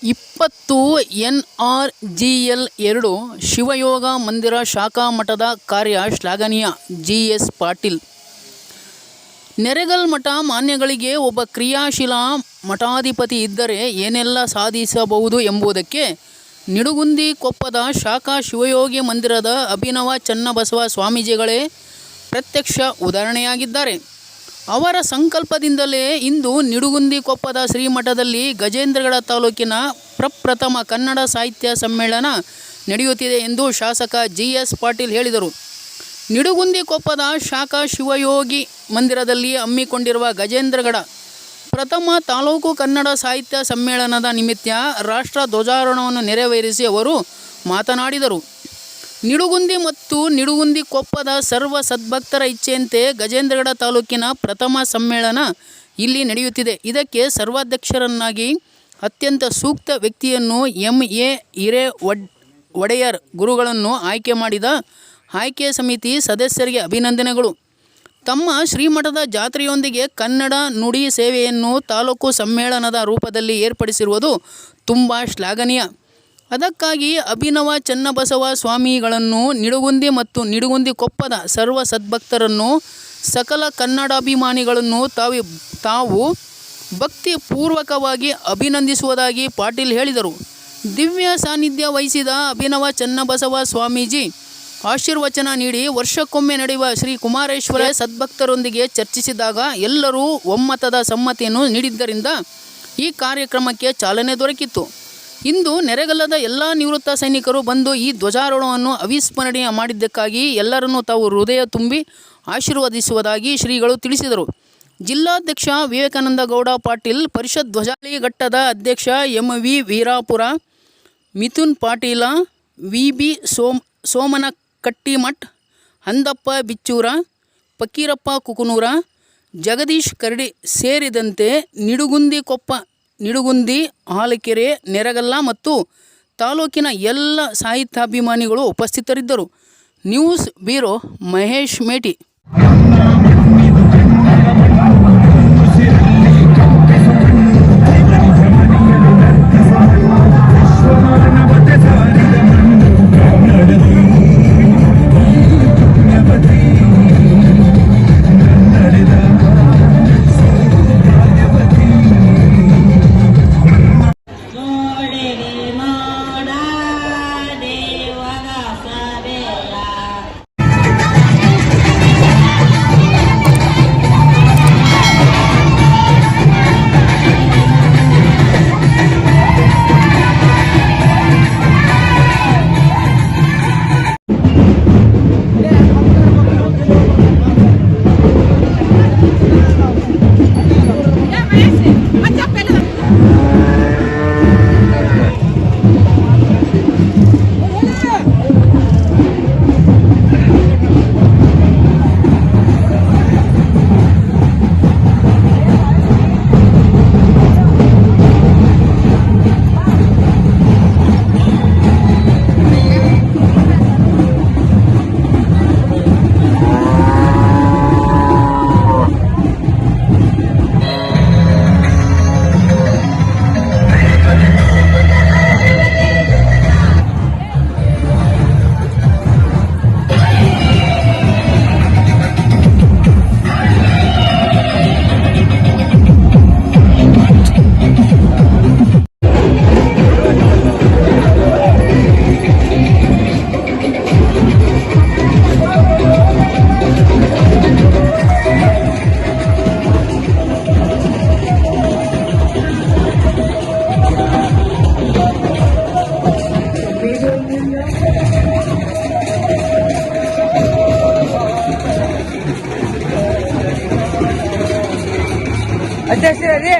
20 NRGL 2 ಶಿವಯೋಗ ಮಂದಿರ ಶಾಖಾ ಮಠದ ಕಾರ್ಯ ಶ್ಲಾಘನೀಯ. GS ಪಾಟೀಲ್. ನೆರೆಗಲ್ ಮಠ ಮಾನ್ಯಗಳಿಗೆ ಒಬ್ಬ ಕ್ರಿಯಾಶೀಲ ಮಠಾಧಿಪತಿ ಇದ್ದರೆ ಏನೆಲ್ಲ ಸಾಧಿಸಬಹುದು ಎಂಬುದಕ್ಕೆ ನಿಡುಗುಂದಿ ಕೊಪ್ಪದ ಶಾಖಾ ಶಿವಯೋಗಿ ಮಂದಿರದ ಅಭಿನವ ಚನ್ನಬಸವ ಸ್ವಾಮೀಜಿಗಳೇ ಪ್ರತ್ಯಕ್ಷ ಉದಾಹರಣೆಯಾಗಿದ್ದಾರೆ. ಅವರ ಸಂಕಲ್ಪದಿಂದಲೇ ಇಂದು ನಿಡುಗುಂದಿ ಕೊಪ್ಪದ ಶ್ರೀಮಠದಲ್ಲಿ ಗಜೇಂದ್ರಗಡ ತಾಲೂಕಿನ ಪ್ರಪ್ರಥಮ ಕನ್ನಡ ಸಾಹಿತ್ಯ ಸಮ್ಮೇಳನ ನಡೆಯುತ್ತಿದೆ ಎಂದು ಶಾಸಕ GS ಪಾಟೀಲ್ ಹೇಳಿದರು. ನಿಡುಗುಂದಿ ಕೊಪ್ಪದ ಶಾಖಾ ಶಿವಯೋಗಿ ಮಂದಿರದಲ್ಲಿ ಹಮ್ಮಿಕೊಂಡಿರುವ ಗಜೇಂದ್ರಗಡ ಪ್ರಥಮ ತಾಲೂಕು ಕನ್ನಡ ಸಾಹಿತ್ಯ ಸಮ್ಮೇಳನದ ನಿಮಿತ್ತ ರಾಷ್ಟ್ರ ಧ್ವಜಾರೋಹಣವನ್ನು ನೆರವೇರಿಸಿ ಅವರು ಮಾತನಾಡಿದರು. ನಿಡುಗುಂದಿ ಮತ್ತು ನಿಡುಗುಂದಿ ಕೊಪ್ಪದ ಸರ್ವ ಸದ್ಭಕ್ತರ ಇಚ್ಛೆಯಂತೆ ಗಜೇಂದ್ರಗಡ ತಾಲೂಕಿನ ಪ್ರಥಮ ಸಮ್ಮೇಳನ ಇಲ್ಲಿ ನಡೆಯುತ್ತಿದೆ. ಇದಕ್ಕೆ ಸರ್ವಾಧ್ಯಕ್ಷರನ್ನಾಗಿ ಅತ್ಯಂತ ಸೂಕ್ತ ವ್ಯಕ್ತಿಯನ್ನು MA ಹಿರೇಒಡೆಯರ್ ಗುರುಗಳನ್ನು ಆಯ್ಕೆ ಮಾಡಿದ ಆಯ್ಕೆ ಸಮಿತಿ ಸದಸ್ಯರಿಗೆ ಅಭಿನಂದನೆಗಳು. ತಮ್ಮ ಶ್ರೀಮಠದ ಜಾತ್ರೆಯೊಂದಿಗೆ ಕನ್ನಡ ನುಡಿ ಸೇವೆಯನ್ನು ತಾಲೂಕು ಸಮ್ಮೇಳನದ ರೂಪದಲ್ಲಿ ಏರ್ಪಡಿಸಿರುವುದು ತುಂಬ ಶ್ಲಾಘನೀಯ. ಅದಕ್ಕಾಗಿ ಅಭಿನವ ಚನ್ನಬಸವ ಸ್ವಾಮಿಗಳನ್ನು, ನಿಡುಗುಂದಿ ಮತ್ತು ನಿಡುಗುಂದಿ ಕೊಪ್ಪದ ಸರ್ವ ಸದ್ಭಕ್ತರನ್ನು, ಸಕಲ ಕನ್ನಡಾಭಿಮಾನಿಗಳನ್ನು ತಾವು ಭಕ್ತಿಪೂರ್ವಕವಾಗಿ ಅಭಿನಂದಿಸುವುದಾಗಿ ಪಾಟೀಲ್ ಹೇಳಿದರು. ದಿವ್ಯ ಸಾನ್ನಿಧ್ಯ ವಹಿಸಿದ ಅಭಿನವ ಚನ್ನಬಸವ ಸ್ವಾಮೀಜಿ ಆಶೀರ್ವಚನ ನೀಡಿ ವರ್ಷಕ್ಕೊಮ್ಮೆ ನಡೆಯುವ ಶ್ರೀ ಕುಮಾರೇಶ್ವರ ಸದ್ಭಕ್ತರೊಂದಿಗೆ ಚರ್ಚಿಸಿದಾಗ ಎಲ್ಲರೂ ಒಮ್ಮತದ ಸಮ್ಮತಿಯನ್ನು ನೀಡಿದ್ದರಿಂದ ಈ ಕಾರ್ಯಕ್ರಮಕ್ಕೆ ಚಾಲನೆ ದೊರಕಿತ್ತು. ಇಂದು ನೆರೆಗಲ್ಲದ ಎಲ್ಲ ನಿವೃತ್ತ ಸೈನಿಕರು ಬಂದು ಈ ಧ್ವಜಾರೋಹಣವನ್ನು ಅವಿಸ್ಮರಣೀಯ ಮಾಡಿದ್ದಕ್ಕಾಗಿ ಎಲ್ಲರನ್ನೂ ತಾವು ಹೃದಯ ತುಂಬಿ ಆಶೀರ್ವದಿಸುವುದಾಗಿ ಶ್ರೀಗಳು ತಿಳಿಸಿದರು. ಜಿಲ್ಲಾಧ್ಯಕ್ಷ ವಿವೇಕಾನಂದ ಗೌಡ ಪಾಟೀಲ್, ಪರಿಷತ್ ಧ್ವಜಾಳಿ ಘಟ್ಟದ ಅಧ್ಯಕ್ಷ MV ವೀರಾಪುರ, ಮಿಥುನ್ ಪಾಟೀಲ, VB ಸೋಮನಕಟ್ಟಿಮಠ್, ಹಂದಪ್ಪ ಬಿಚ್ಚೂರ, ಫಕೀರಪ್ಪ ಕುಕನೂರ, ಜಗದೀಶ್ ಕರಡಿ ಸೇರಿದಂತೆ ನಿಡುಗುಂದಿ ಕೊಪ್ಪ, ನಿಡುಗುಂದಿ, ಹಾಲಕೆರೆ, ನೆರಗಲ್ಲ ಮತ್ತು ತಾಲೂಕಿನ ಎಲ್ಲ ಸಾಹಿತ್ಯಾಭಿಮಾನಿಗಳು ಉಪಸ್ಥಿತರಿದ್ದರು. ನ್ಯೂಸ್ ಬ್ಯೂರೋ ಮಹೇಶ್ ಮೇಟಿ. ಅಧ್ಯಕ್ಷರೇ